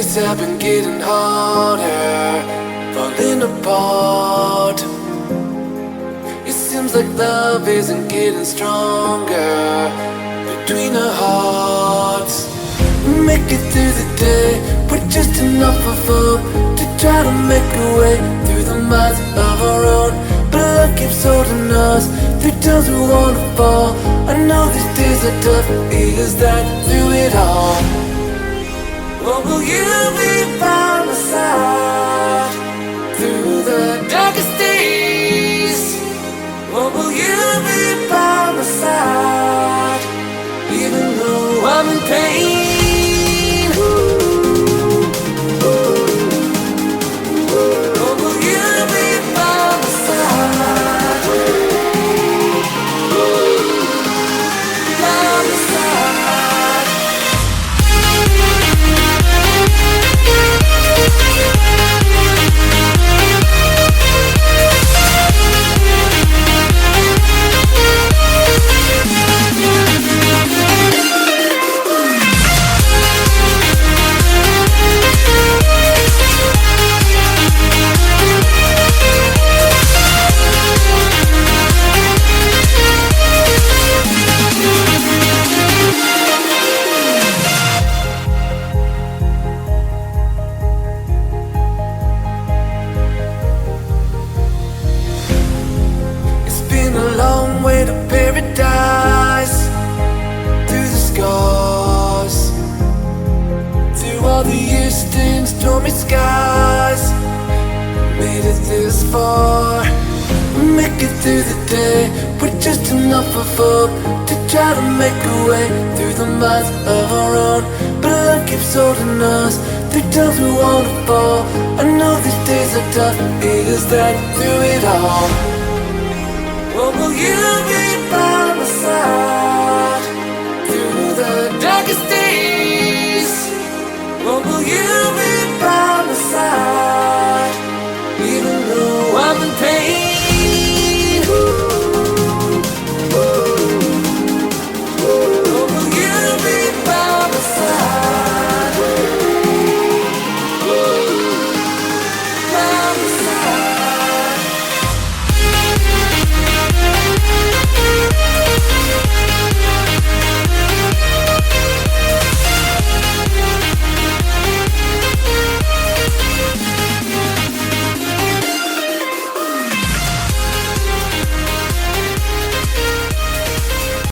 days have been getting harder, falling apart. It seems like love isn't getting stronger between our hearts. Make it through the day with just enough of hope to try to make a way through the miles of our own. But love keeps holding us through times we wanna fall. I know these days are tough, is that through it all? Or will you be by my side through the darkest days? Or will you be by my side even though I'm in pain? Stormy skies, made it this far. Make it through the day with just enough of hope to try to make a way through the miles of our own. But love keeps holding us through times we wanna fall. I know these days are tough, is that through it all? Or will you be by my side through the darkest days? Or will you be